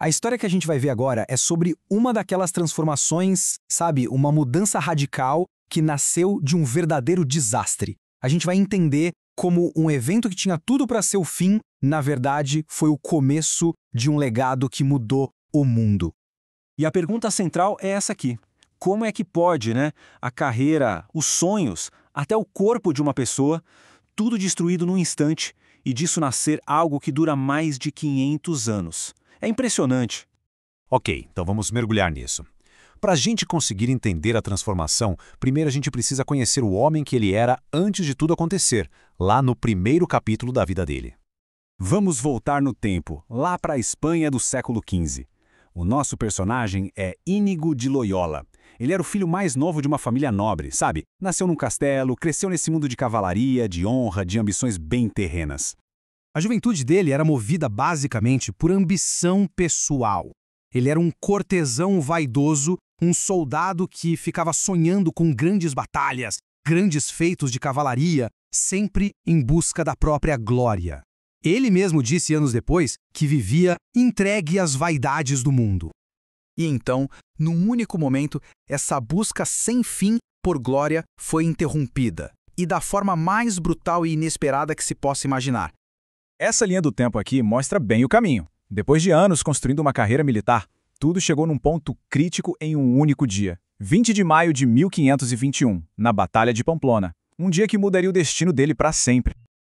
A história que a gente vai ver agora é sobre uma daquelas transformações, sabe, uma mudança radical que nasceu de um verdadeiro desastre. A gente vai entender como um evento que tinha tudo para ser o fim, na verdade, foi o começo de um legado que mudou o mundo. E a pergunta central é essa aqui. Como é que pode, a carreira, os sonhos, até o corpo de uma pessoa, tudo destruído num instante e disso nascer algo que dura mais de 500 anos? É impressionante. Ok, então vamos mergulhar nisso. Para a gente conseguir entender a transformação, primeiro a gente precisa conhecer o homem que ele era antes de tudo acontecer, lá no primeiro capítulo da vida dele. Vamos voltar no tempo, lá para a Espanha do século XV. O nosso personagem é Íñigo de Loyola. Ele era o filho mais novo de uma família nobre, sabe? Nasceu num castelo, cresceu nesse mundo de cavalaria, de honra, de ambições bem terrenas. A juventude dele era movida basicamente por ambição pessoal. Ele era um cortesão vaidoso, um soldado que ficava sonhando com grandes batalhas, grandes feitos de cavalaria, sempre em busca da própria glória. Ele mesmo disse anos depois que vivia entregue às vaidades do mundo. E então, num único momento, essa busca sem fim por glória foi interrompida, e da forma mais brutal e inesperada que se possa imaginar. Essa linha do tempo aqui mostra bem o caminho. Depois de anos construindo uma carreira militar, tudo chegou num ponto crítico em um único dia. 20 de maio de 1521, na Batalha de Pamplona. Um dia que mudaria o destino dele para sempre.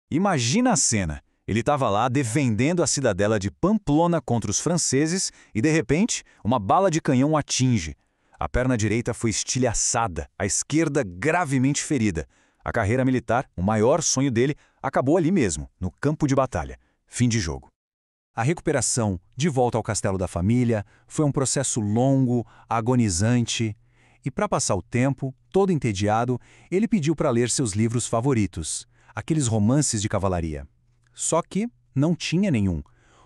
Imagina a cena. Ele estava lá defendendo a cidadela de Pamplona contra os franceses e, de repente, uma bala de canhão o atinge. A perna direita foi estilhaçada, a esquerda gravemente ferida. A carreira militar, o maior sonho dele, acabou ali mesmo, no campo de batalha. Fim de jogo. A recuperação, de volta ao castelo da família, foi um processo longo, agonizante. E para passar o tempo, todo entediado, ele pediu para ler seus livros favoritos, aqueles romances de cavalaria. Só que não tinha nenhum.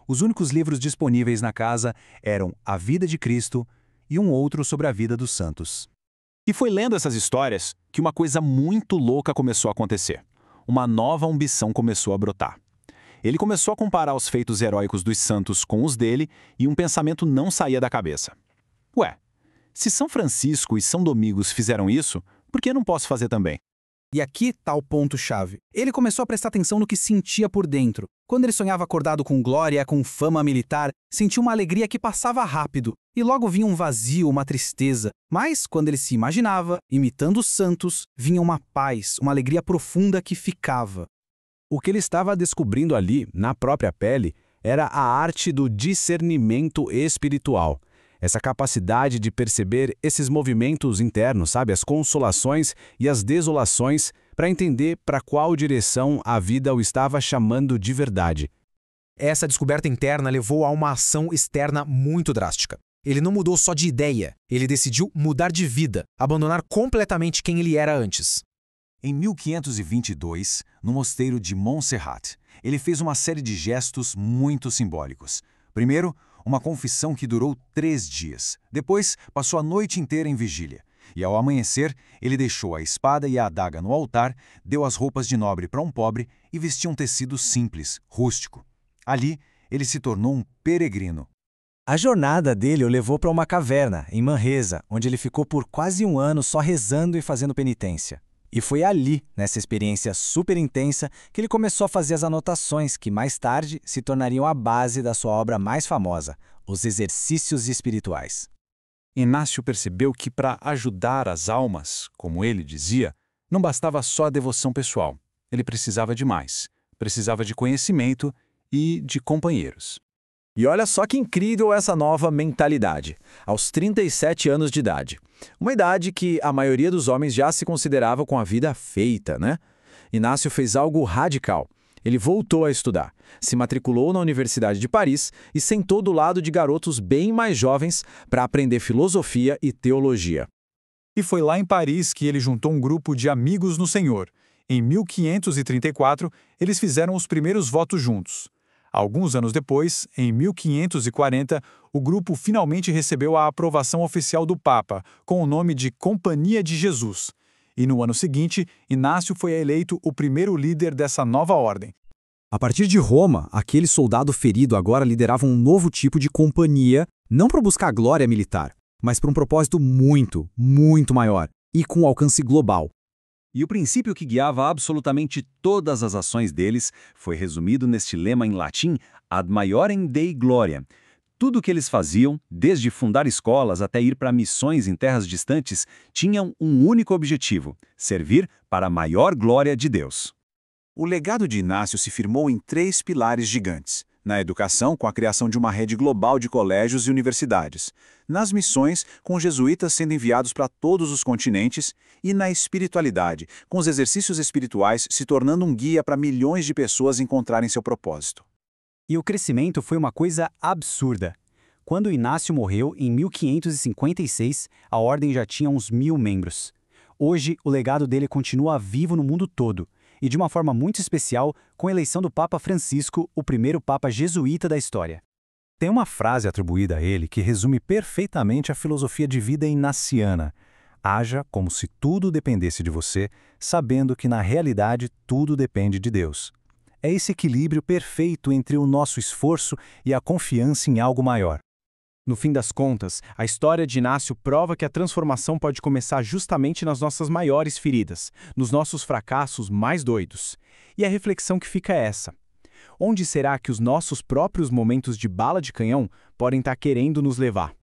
Os únicos livros disponíveis na casa eram A Vida de Cristo e um outro sobre a vida dos santos. E foi lendo essas histórias que uma coisa muito louca começou a acontecer. Uma nova ambição começou a brotar. Ele começou a comparar os feitos heróicos dos santos com os dele e um pensamento não saía da cabeça. Ué, se São Francisco e São Domingos fizeram isso, por que eu não posso fazer também? E aqui está o ponto-chave. Ele começou a prestar atenção no que sentia por dentro. Quando ele sonhava acordado com glória, com fama militar, sentia uma alegria que passava rápido. E logo vinha um vazio, uma tristeza. Mas, quando ele se imaginava, imitando os santos, vinha uma paz, uma alegria profunda que ficava. O que ele estava descobrindo ali, na própria pele, era a arte do discernimento espiritual. Essa capacidade de perceber esses movimentos internos, sabe? As consolações e as desolações, para entender para qual direção a vida o estava chamando de verdade. Essa descoberta interna levou a uma ação externa muito drástica. Ele não mudou só de ideia, ele decidiu mudar de vida, abandonar completamente quem ele era antes. Em 1522, no mosteiro de Montserrat, ele fez uma série de gestos muito simbólicos. Primeiro, uma confissão que durou 3 dias. Depois, passou a noite inteira em vigília. E ao amanhecer, ele deixou a espada e a adaga no altar, deu as roupas de nobre para um pobre e vestiu um tecido simples, rústico. Ali, ele se tornou um peregrino. A jornada dele o levou para uma caverna, em Manresa, onde ele ficou por quase 1 ano só rezando e fazendo penitência. E foi ali, nessa experiência super intensa, que ele começou a fazer as anotações que mais tarde se tornariam a base da sua obra mais famosa, Os Exercícios Espirituais. Inácio percebeu que para ajudar as almas, como ele dizia, não bastava só a devoção pessoal. Ele precisava de mais. Precisava de conhecimento e de companheiros. E olha só que incrível essa nova mentalidade, aos 37 anos de idade. Uma idade que a maioria dos homens já se considerava com a vida feita, né? Inácio fez algo radical. Ele voltou a estudar, se matriculou na Universidade de Paris e sentou do lado de garotos bem mais jovens para aprender filosofia e teologia. E foi lá em Paris que ele juntou um grupo de amigos no Senhor. Em 1534, eles fizeram os primeiros votos juntos. Alguns anos depois, em 1540, o grupo finalmente recebeu a aprovação oficial do Papa, com o nome de Companhia de Jesus. E no ano seguinte, Inácio foi eleito o primeiro líder dessa nova ordem. A partir de Roma, aquele soldado ferido agora liderava um novo tipo de companhia, não para buscar glória militar, mas para um propósito muito, muito maior e com alcance global. E o princípio que guiava absolutamente todas as ações deles foi resumido neste lema em latim, ad maiorem Dei gloria. Tudo o que eles faziam, desde fundar escolas até ir para missões em terras distantes, tinham um único objetivo: servir para a maior glória de Deus. O legado de Inácio se firmou em 3 pilares gigantes. Na educação, com a criação de uma rede global de colégios e universidades. Nas missões, com os jesuítas sendo enviados para todos os continentes. E na espiritualidade, com os exercícios espirituais se tornando um guia para milhões de pessoas encontrarem seu propósito. E o crescimento foi uma coisa absurda. Quando Inácio morreu, em 1556, a ordem já tinha uns 1000 membros. Hoje, o legado dele continua vivo no mundo todo, e de uma forma muito especial, com a eleição do Papa Francisco, o primeiro Papa jesuíta da história. Tem uma frase atribuída a ele que resume perfeitamente a filosofia de vida inaciana. Haja como se tudo dependesse de você, sabendo que na realidade tudo depende de Deus. É esse equilíbrio perfeito entre o nosso esforço e a confiança em algo maior. No fim das contas, a história de Inácio prova que a transformação pode começar justamente nas nossas maiores feridas, nos nossos fracassos mais doidos. E a reflexão que fica é essa: onde será que os nossos próprios momentos de bala de canhão podem estar querendo nos levar?